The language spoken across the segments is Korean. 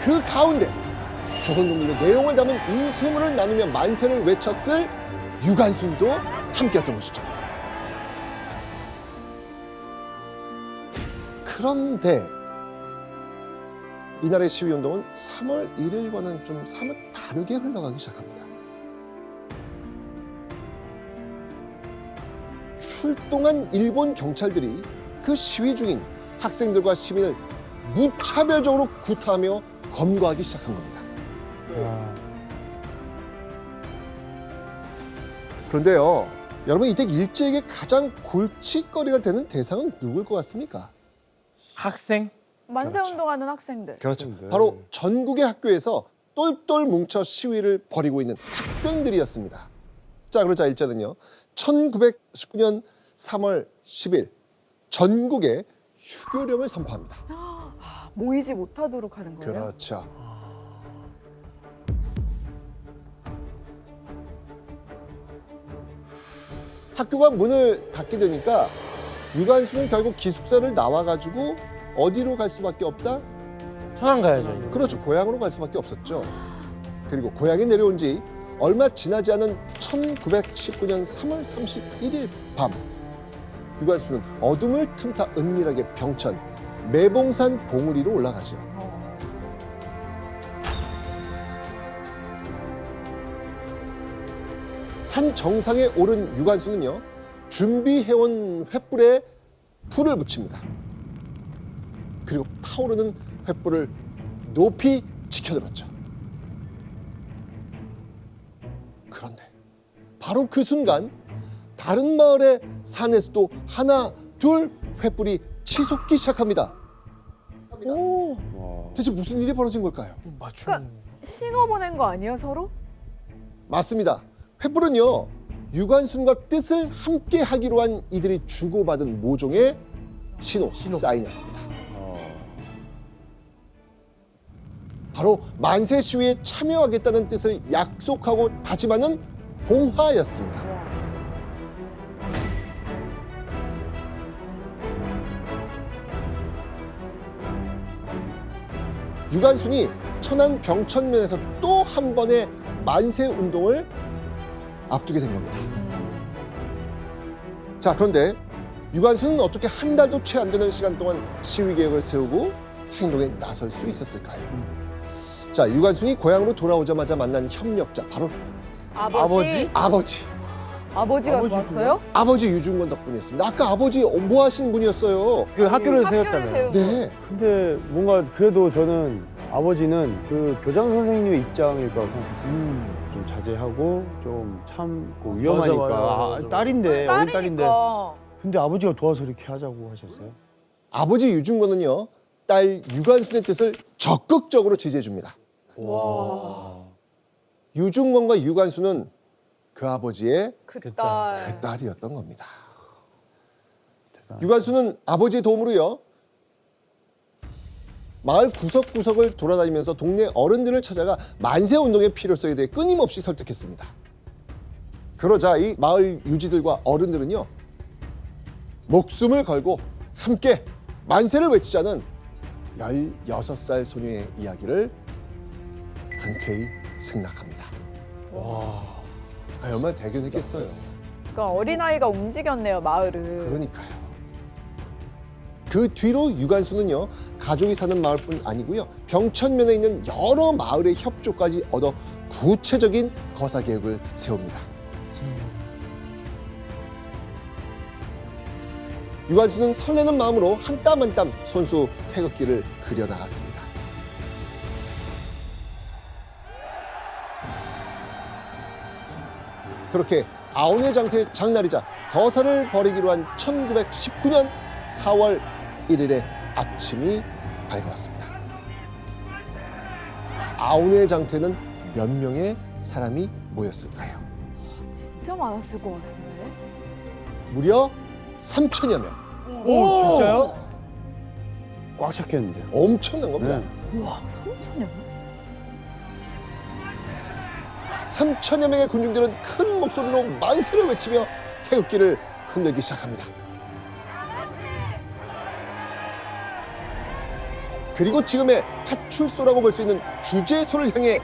그 가운데 조선독립의 내용을 담은 이 쇠문을 나누며 만세를 외쳤을 유관순도 함께였던 것이죠. 그런데 이날의 시위운동은 3월 1일과는 좀 사뭇 다르게 흘러가기 시작합니다. 출동한 일본 경찰들이 그 시위 중인 학생들과 시민을 무차별적으로 구타하며 검거하기 시작한 겁니다. 그런데요, 여러분 이때 일제에게 가장 골칫거리가 되는 대상은 누굴 것 같습니까? 학생? 만세운동하는 학생들. 그렇죠. 바로 전국의 학교에서 똘똘 뭉쳐 시위를 벌이고 있는 학생들이었습니다. 자, 그러자 일제는요, 1919년 3월 10일 전국에 휴교령을 선포합니다. 모이지 못하도록 하는 거예요? 그렇죠. 학교가 문을 닫게 되니까 유관순은 결국 기숙사를 나와가지고 어디로 갈 수밖에 없다? 천안 가야죠. 이거. 그렇죠. 고향으로 갈 수밖에 없었죠. 그리고 고향에 내려온 지 얼마 지나지 않은 1919년 3월 31일 밤, 유관순은 어둠을 틈타 은밀하게 병천 매봉산 봉우리로 올라가죠. 산 정상에 오른 유관순은요, 준비해온 횃불에 불을 붙입니다. 그리고 타오르는 횃불을 높이 지켜들었죠. 그런데 바로 그 순간 다른 마을의 산에서도 하나, 둘 횃불이 치솟기 시작합니다. 오, 대체 무슨 일이 벌어진 걸까요? 맞춤. 그러니까 신호 보낸 거 아니에요, 서로? 맞습니다. 횃불은요, 유관순과 뜻을 함께 하기로 한 이들이 주고받은 모종의 신호. 사인이었습니다. 바로 만세 시위에 참여하겠다는 뜻을 약속하고 다짐하는 봉화였습니다. 유관순이 천안 병천면에서 또 한 번의 만세 운동을 앞두게 된 겁니다. 자, 그런데 유관순은 어떻게 한 달도 채 안 되는 시간 동안 시위 계획을 세우고 행동에 나설 수 있었을까요? 자, 유관순이 고향으로 돌아오자마자 만난 협력자, 바로 아버지? 아버지가 도왔어요? 아버지 유중건 덕분이었습니다. 아까 아버지 뭐 하시는 분이었어요? 그 학교를 학교를 세웠잖아요. 세우고. 네. 근데 뭔가 그래도 저는 아버지는 그 교장 선생님의 입장일 거라고 생각했어요. 좀 자제하고 좀 참고 위험하니까. 맞아. 딸인데 어린 딸인데. 딸이니까. 근데 아버지가 도와서 이렇게 하자고 하셨어요. 아버지 유중건은요, 딸 유관순의 뜻을 적극적으로 지지해 줍니다. 유중건과 유관순은 그 아버지의 그 딸. 그 딸이었던 겁니다. 유관순은 아버지의 도움으로요, 마을 구석구석을 돌아다니면서 동네 어른들을 찾아가 만세 운동의 필요성에 대해 끊임없이 설득했습니다. 그러자 이 마을 유지들과 어른들은요, 목숨을 걸고 함께 만세를 외치자는 16살 소녀의 이야기를 흔쾌히 승낙합니다. 얼마나 대견했겠어요. 그러니까 어린아이가 움직였네요, 마을을. 그러니까요. 그 뒤로 유관순은요, 가족이 사는 마을뿐 아니고요, 병천면에 있는 여러 마을의 협조까지 얻어 구체적인 거사 계획을 세웁니다. 유관순은 설레는 마음으로 한 땀 한 땀 손수 태극기를 그려나갔습니다. 그렇게 아온의 장터의 장날이자 거사를 벌이기로 한 1919년 4월 1일의 아침이 밝아왔습니다. 아온의 장터에는 몇 명의 사람이 모였을까요? 진짜 많았을 것 같은데. 무려 3천여 명. 오, 진짜요? 꽉 찼겠는데요. 엄청난 겁니다. 네. 우와, 3천여 명? 3천여 명의 군중들은 큰 목소리로 만세를 외치며 태극기를 흔들기 시작합니다. 그리고 지금의 파출소라고 볼 수 있는 주재소를 향해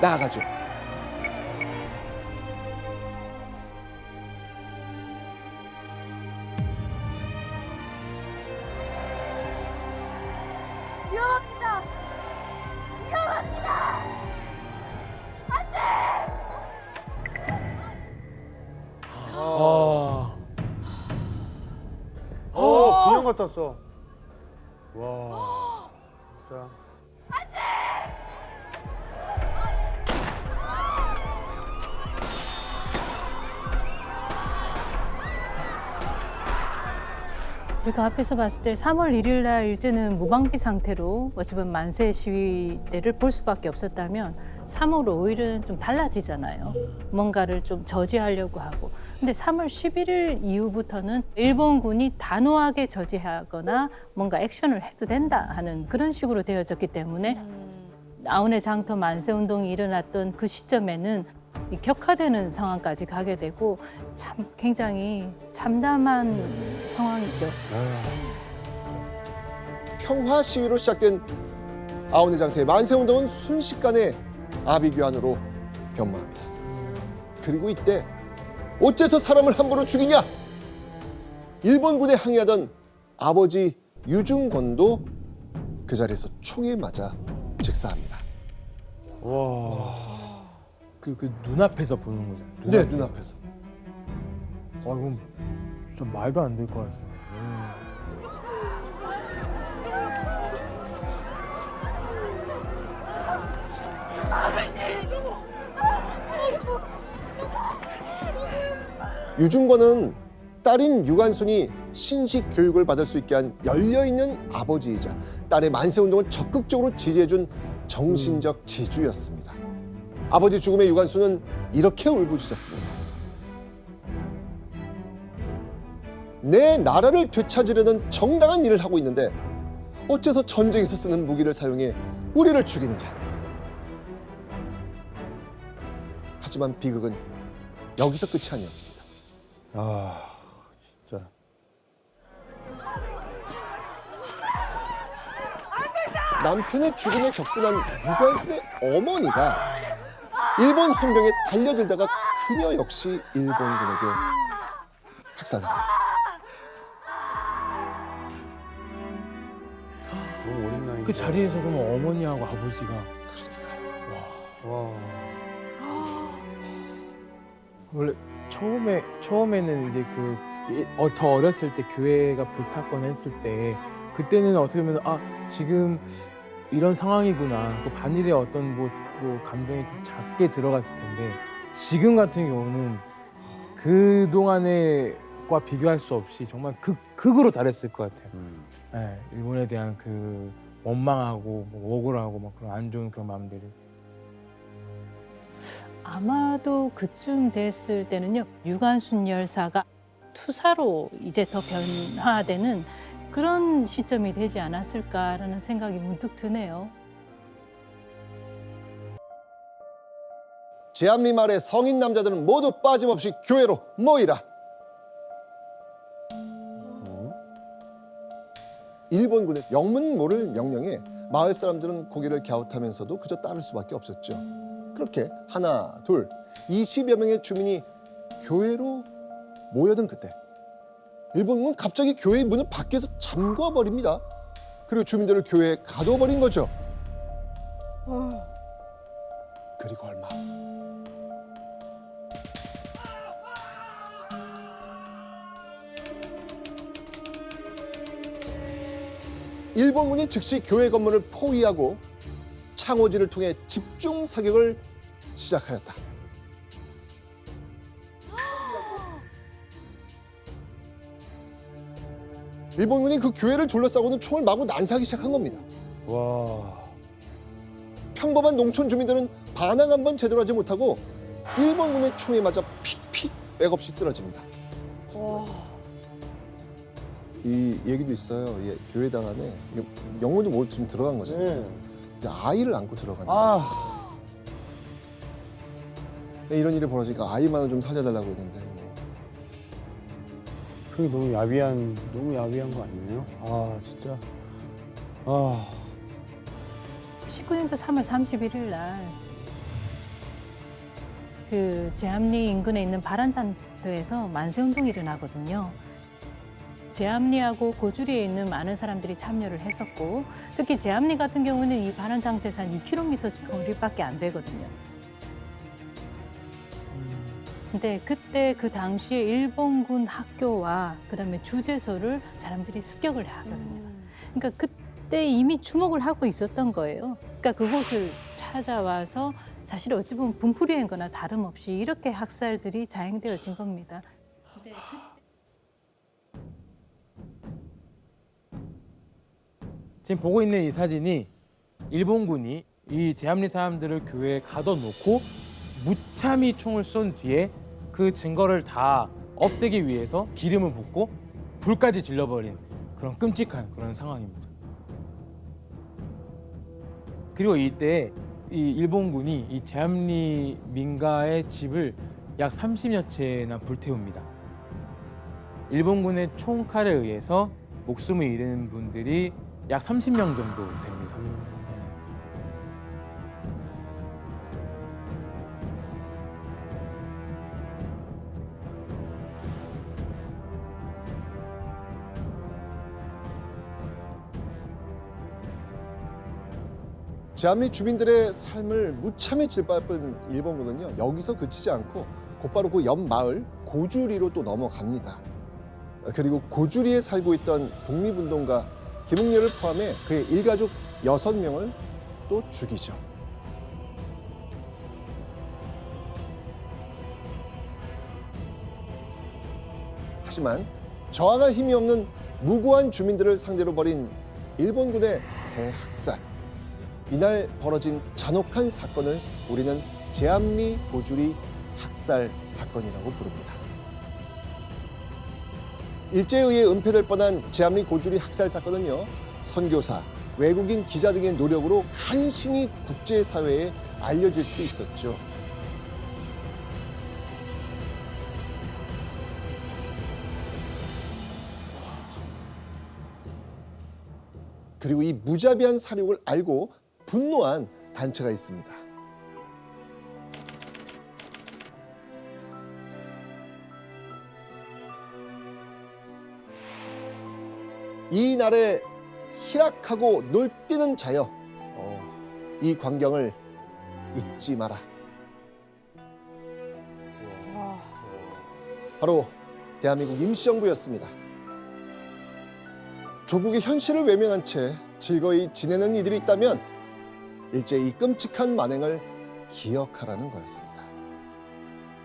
나아가죠. 아. 그냥 갖다 써. 와. 진짜. 우리가 앞에서 봤을 때 3월 1일 날 일제는 무방비 상태로 어찌 보면 만세 시위대를 볼 수밖에 없었다면 3월 5일은 좀 달라지잖아요. 뭔가를 좀 저지하려고 하고. 근데 3월 11일 이후부터는 일본군이 단호하게 저지하거나 뭔가 액션을 해도 된다 하는 그런 식으로 되어졌기 때문에 아온의 장터 만세 운동이 일어났던 그 시점에는 이 격화되는 상황까지 가게 되고 참 굉장히 참담한 상황이죠. 평화 시위로 시작된 아오네 장터의 만세운동은 순식간에 아비규환으로 변모합니다. 그리고 이때 어째서 사람을 함부로 죽이냐? 일본군에 항의하던 아버지 유중권도 그 자리에서 총에 맞아 즉사합니다. 와. 그 눈앞에서 보는 거잖아요. 네, 눈앞에서. 이건 진짜 말도 안 될 것 같습니다. 유중권은 딸인 유관순이 신식 교육을 받을 수 있게 한 열려있는 아버지이자 딸의 만세운동을 적극적으로 지지해준 정신적 지주였습니다. 아버지 죽음에 유관순은 이렇게 울부짖었습니다. 내 나라를 되찾으려는 정당한 일을 하고 있는데 어째서 전쟁에서 쓰는 무기를 사용해 우리를 죽이느냐. 하지만 비극은 여기서 끝이 아니었습니다. 아, 진짜. 남편의 죽음에 격분한 유관순의 어머니가 일본 헌병에 달려들다가 그녀 역시 일본군에게 학살당합니다. 너무 어린 나이인데. 그 자리에서 그러면 어머니하고 아버지가 와. 원래 처음에는 이제 더 어렸을 때 교회가 불탔거나 했을 때 그때는 어떻게 보면 지금 이런 상황이구나. 그 반일의 어떤 뭐 감정이 좀 작게 들어갔을 텐데 지금 같은 경우는 그 동안에과 비교할 수 없이 정말 극으로 달했을 것 같아요. 네, 일본에 대한 그 원망하고 억울하고 막 그런 안 좋은 그런 마음들이. 아마도 그쯤 됐을 때는요. 유관순 열사가 투사로 이제 더 변화되는 그런 시점이 되지 않았을까라는 생각이 문득 드네요. 제한미 말에 성인 남자들은 모두 빠짐없이 교회로 모이라. 일본군의 영문 모를 명령에 마을 사람들은 고개를 갸웃하면서도 그저 따를 수밖에 없었죠. 그렇게 하나, 둘, 20여 명의 주민이 교회로 모여든 그때 일본군은 갑자기 교회의 문을 밖에서 잠궈버립니다. 그리고 주민들을 교회에 가둬버린 거죠. 그리고 얼마 일본군이 즉시 교회 건물을 포위하고 창호지를 통해 집중 사격을 시작하였다. 일본군이 그 교회를 둘러싸고는 총을 마구 난사하기 시작한 겁니다. 와. 평범한 농촌 주민들은 반항 한 번 제대로 하지 못하고 일본군의 총에 맞아 픽픽 맥없이 쓰러집니다. 이 얘기도 있어요. 교회당 안에 영문도 뭐 좀 들어간 거잖아요. 네. 근데 아이를 안고 들어가는 거죠. 아. 이런 일이 벌어지니까 아이만은 좀 살려달라고 했는데 그게 너무 야비한 거 아니에요? 아, 진짜. 아. 19년도 3월 31일 날 그 제암리 인근에 있는 바란잔터에서 만세운동이 일어나거든요. 제암리하고 고주리에 있는 많은 사람들이 참여를 했었고 특히 제암리 같은 경우는 이 바란장터에서 한 2km 거리밖에 안 되거든요. 근데 그때 그 당시에 일본군 학교와 그다음에 주재소를 사람들이 습격을 하거든요. 그러니까 그때 이미 주목을 하고 있었던 거예요. 그러니까 그곳을 찾아와서 사실 어찌 보면 분풀이인 거나 다름없이 이렇게 학살들이 자행되어진 겁니다. 근데 지금 보고 있는 이 사진이 일본군이 이 제암리 사람들을 교회에 가둬놓고 무참히 총을 쏜 뒤에 그 증거를 다 없애기 위해서 기름을 붓고 불까지 질러버린 그런 끔찍한 그런 상황입니다. 그리고 이때 이 일본군이 이 제암리 민가의 집을 약 30여 채나 불태웁니다. 일본군의 총칼에 의해서 목숨을 잃은 분들이 약 30명 정도 됩니다. 제암리 주민들의 삶을 무참히 짓밟은 일본군은요, 여기서 그치지 않고 곧바로 그 옆 마을 고주리로 또 넘어갑니다. 그리고 고주리에 살고 있던 독립운동가 김웅렬을 포함해 그의 일가족 6명을 또 죽이죠. 하지만 저항할 힘이 없는 무고한 주민들을 상대로 벌인 일본군의 대학살. 이날 벌어진 잔혹한 사건을 우리는 제암리 고주리 학살 사건이라고 부릅니다. 일제에 의해 은폐될 뻔한 제암리 고주리 학살 사건은요, 선교사, 외국인 기자 등의 노력으로 간신히 국제사회에 알려질 수 있었죠. 그리고 이 무자비한 사륙을 알고 분노한 단체가 있습니다. 이 날에 희락하고 놀뛰는 자여, 이 광경을 잊지 마라. 바로 대한민국 임시정부였습니다. 조국의 현실을 외면한 채 즐거이 지내는 이들이 있다면 일제의 이 끔찍한 만행을 기억하라는 거였습니다.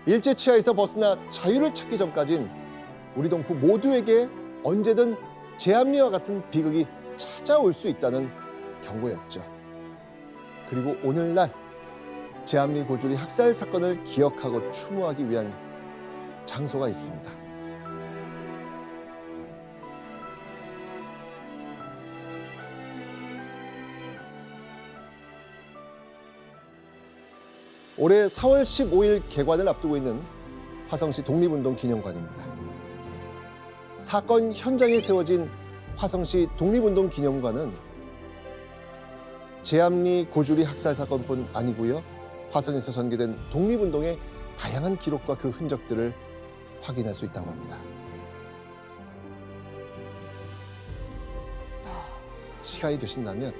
일제 치하에서 벗어나 자유를 찾기 전까진 우리 동포 모두에게 언제든 제암리와 같은 비극이 찾아올 수 있다는 경고였죠. 그리고 오늘날 제암리 고주리 학살 사건을 기억하고 추모하기 위한 장소가 있습니다. 올해 4월 15일 개관을 앞두고 있는 화성시 독립운동 기념관입니다. 사건 현장에 세워진 화성시 독립운동 기념관은 제암리 고주리 학살 사건뿐 아니고요, 화성에서 전개된 독립운동의 다양한 기록과 그 흔적들을 확인할 수 있다고 합니다. 시간이 되신다면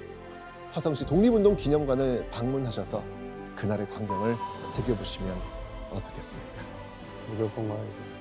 화성시 독립운동 기념관을 방문하셔서 그날의 광경을 새겨보시면 어떻겠습니까? 무조건 가야죠.